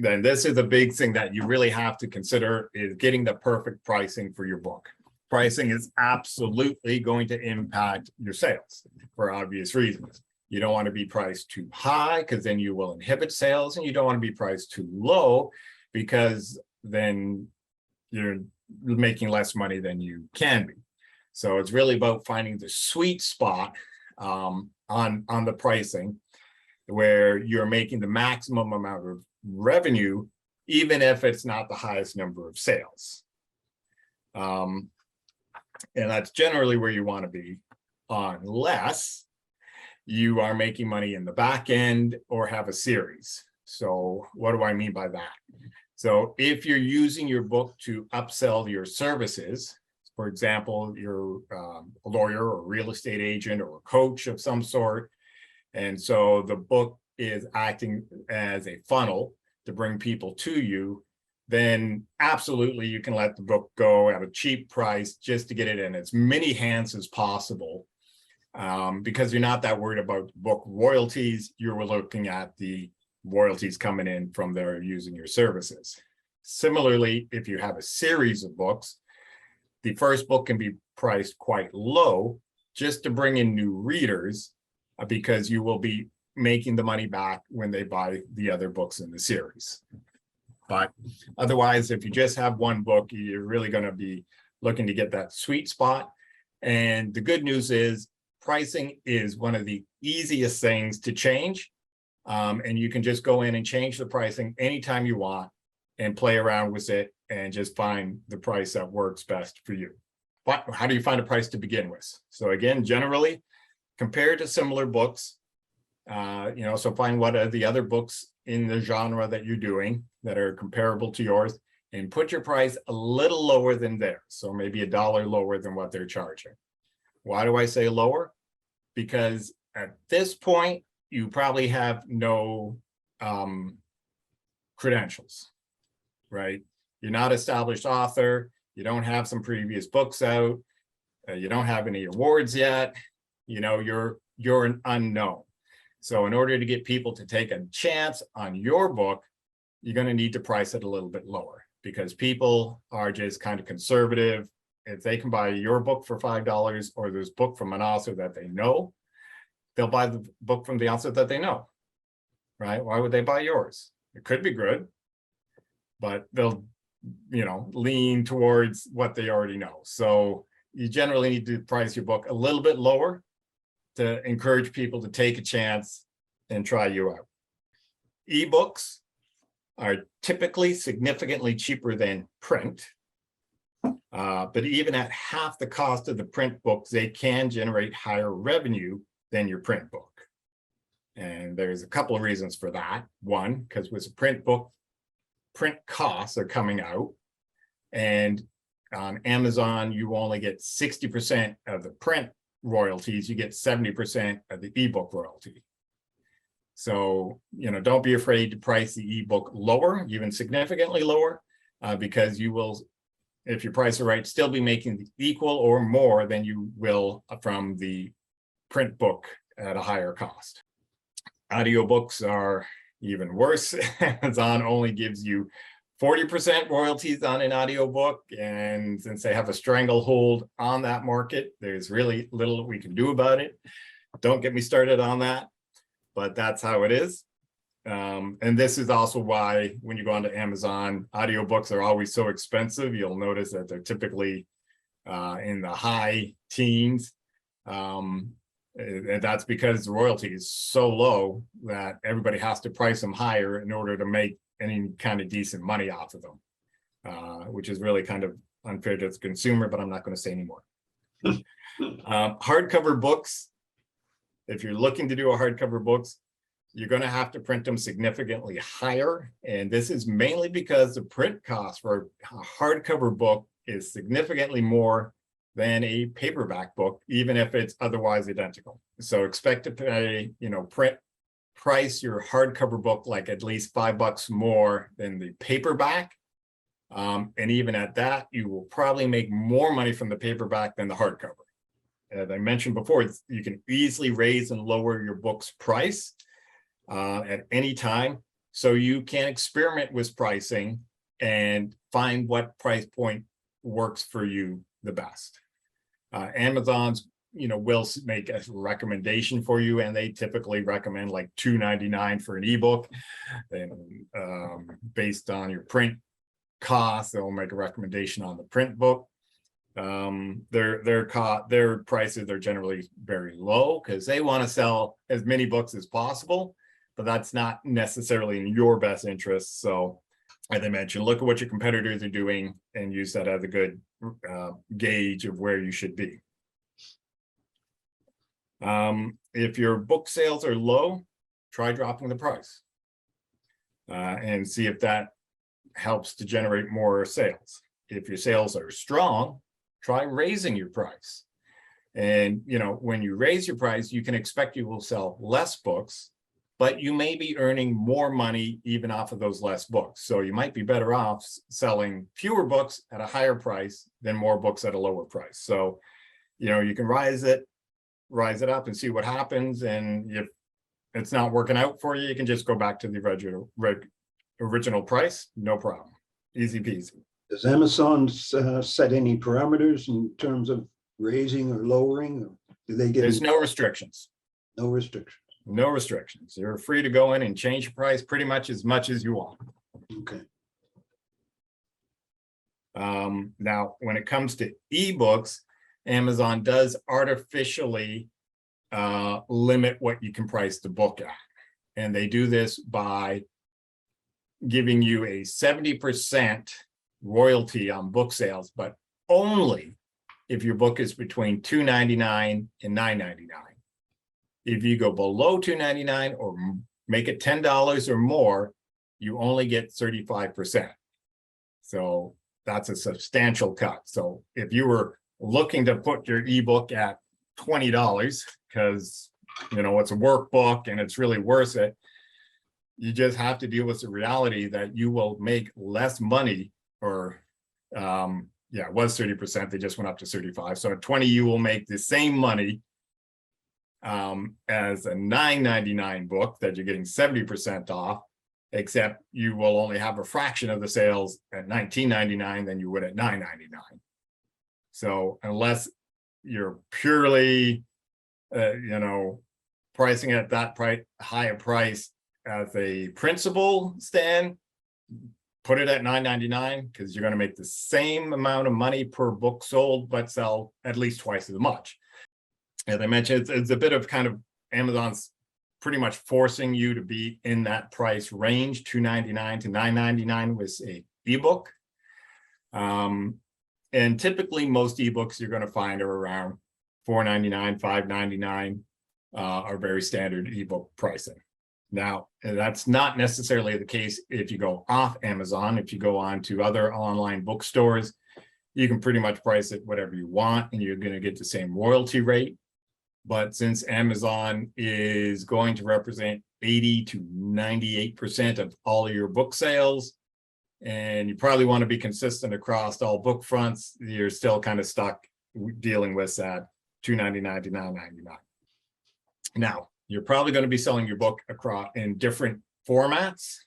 then this is a big thing that you really have to consider, is getting the perfect pricing for your book. Pricing is absolutely going to impact your sales for obvious reasons. You don't want to be priced too high because then you will inhibit sales, and you don't want to be priced too low because then you're making less money than you can be. So it's really about finding the sweet spot on the pricing where you're making the maximum amount of revenue, even if it's not the highest number of sales. And that's generally where you want to be, unless you are making money in the back end or have a series. So what do I mean by that? So if you're using your book to upsell your services, for example, you're a lawyer or real estate agent or a coach of some sort, and so the book is acting as a funnel to bring people to you, then absolutely you can let the book go at a cheap price just to get it in as many hands as possible, because you're not that worried about book royalties. You're looking at the royalties coming in from their using your services. Similarly, if you have a series of books, the first book can be priced quite low just to bring in new readers, because you will be making the money back when they buy the other books in the series. But otherwise, if you just have one book, you're really going to be looking to get that sweet spot. And the good news is pricing is one of the easiest things to change. And you can just go in and change the pricing anytime you want and play around with it and just find the price that works best for you. But how do you find a price to begin with? So again, generally, compare to similar books. So find what are the other books in the genre that you're doing that are comparable to yours, and put your price a little lower than theirs. So maybe $1 lower than what they're charging. Why do I say lower? Because at this point, you probably have no credentials, right? You're not an established author. You don't have some previous books out. You don't have any awards yet. You're an unknown. So in order to get people to take a chance on your book, you're going to need to price it a little bit lower, because people are just kind of conservative. If they can buy your book for $5 or this book from an author that they know, they'll buy the book from the author that they know, right? Why would they buy yours? It could be good, but they'll, lean towards what they already know. So you generally need to price your book a little bit lower to encourage people to take a chance and try you out. Ebooks are typically significantly cheaper than print, but even at half the cost of the print books, they can generate higher revenue than your print book. And there's a couple of reasons for that. One, because with a print book, print costs are coming out, and on Amazon, you only get 60% of the print royalties. You get 70% of the ebook royalty. So, don't be afraid to price the ebook lower, even significantly lower, because you will, if you price it right, still be making equal or more than you will from the print book at a higher cost. Audiobooks are even worse. Amazon only gives you 40% royalties on an audiobook, and since they have a stranglehold on that market, there's really little we can do about it. Don't get me started on that, but that's how it is. And this is also why when you go onto Amazon, audiobooks are always so expensive. You'll notice that they're typically in the high teens. And that's because the royalty is so low that everybody has to price them higher in order to make any kind of decent money off of them, which is really kind of unfair to the consumer, but I'm not going to say anymore. Hardcover books, if you're looking to do a hardcover books, you're going to have to print them significantly higher. And this is mainly because the print cost for a hardcover book is significantly more than a paperback book, even if it's otherwise identical. So expect to pay, price your hardcover book like at least $5 more than the paperback. And even at that, you will probably make more money from the paperback than the hardcover. As I mentioned before, you can easily raise and lower your book's price at any time. So you can experiment with pricing and find what price point works for you the best. Amazon's, will make a recommendation for you, and they typically recommend like $2.99 for an ebook. And based on your print cost, they'll make a recommendation on the print book. Their prices are generally very low because they want to sell as many books as possible, but that's not necessarily in your best interest. So as I mentioned, look at what your competitors are doing and use that as a good gauge of where you should be. If your book sales are low, try dropping the price and see if that helps to generate more sales. If your sales are strong, try raising your price. And, when you raise your price, you can expect you will sell less books, but you may be earning more money even off of those less books. So you might be better off selling fewer books at a higher price than more books at a lower price. So, you can rise it up and see what happens. And if it's not working out for you, you can just go back to the original price. No problem. Easy peasy. Does Amazon set any parameters in terms of raising or lowering? Or do they give? There's no restrictions. No restrictions. No restrictions. You're free to go in and change your price pretty much as you want. Okay. Now, when it comes to ebooks, Amazon does artificially limit what you can price the book at. And they do this by giving you a 70% royalty on book sales, but only if your book is between $2.99 and $9.99. If you go below $2.99 or make it $10 or more, you only get 35%. So that's a substantial cut. So if you were looking to put your ebook at $20 because it's a workbook and it's really worth it, you just have to deal with the reality that you will make less money. Or it was 30%, they just went up to 35. So at 20, you will make the same money as a $9.99 book that you're getting 70% off, except you will only have a fraction of the sales at $19.99 than you would at $9.99. So unless you're purely, pricing at that higher price as a principal, Stan, put it at $9.99 because you're going to make the same amount of money per book sold, but sell at least twice as much. As I mentioned, it's a bit of kind of Amazon's pretty much forcing you to be in that price range, $2.99 to $9.99 with a ebook. And typically most ebooks you're going to find are around $4.99, $5.99 are very standard ebook pricing. Now, that's not necessarily the case if you go off Amazon. If you go on to other online bookstores, you can pretty much price it whatever you want, and you're going to get the same royalty rate. But since Amazon is going to represent 80 to 98% of all of your book sales, and you probably want to be consistent across all book fronts, you're still kind of stuck dealing with that $2.99 to $9.99. Now, you're probably going to be selling your book across in different formats.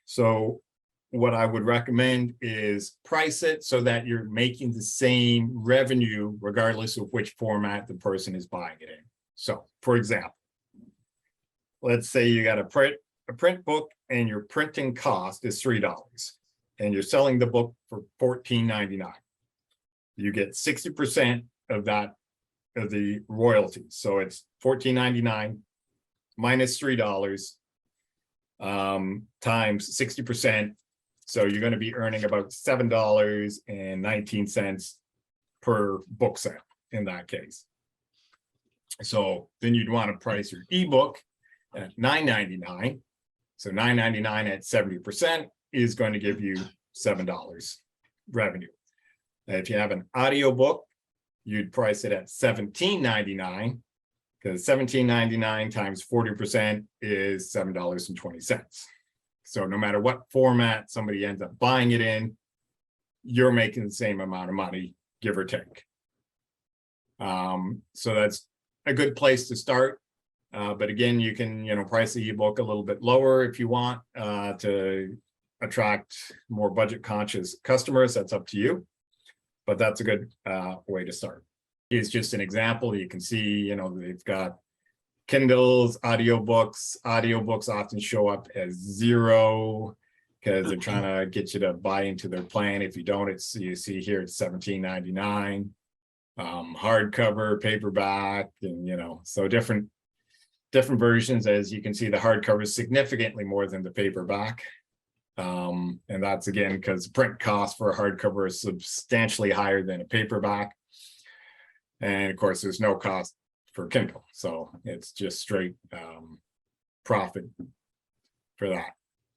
So what I would recommend is price it so that you're making the same revenue regardless of which format the person is buying it in. So for example, let's say you got a print book and your printing cost is $3 and you're selling the book for $14.99. You get 60% of that of the royalties. So it's $14.99 minus $3 times 60%. So you're going to be earning about $7.19 per book sale in that case. So then you'd want to price your ebook at $9.99. So $9.99 at 70% is going to give you $7 revenue. Now, if you have an audiobook, you'd price it at $17.99 because $17.99 times 40% is $7.20. So no matter what format somebody ends up buying it in, you're making the same amount of money, give or take. So that's a good place to start. But again, you can, price the ebook a little bit lower if you want to attract more budget conscious customers. That's up to you. But that's a good way to start. It's just an example. You can see, they've got Kindles, audiobooks. Audiobooks often show up as 0 because they're trying to get you to buy into their plan. If you don't, you see here it's $17.99. Hardcover, paperback, and so different versions. As you can see, the hardcover is significantly more than the paperback. And that's again because print cost for a hardcover is substantially higher than a paperback. And of course, there's no cost for Kindle. So it's just straight profit for that.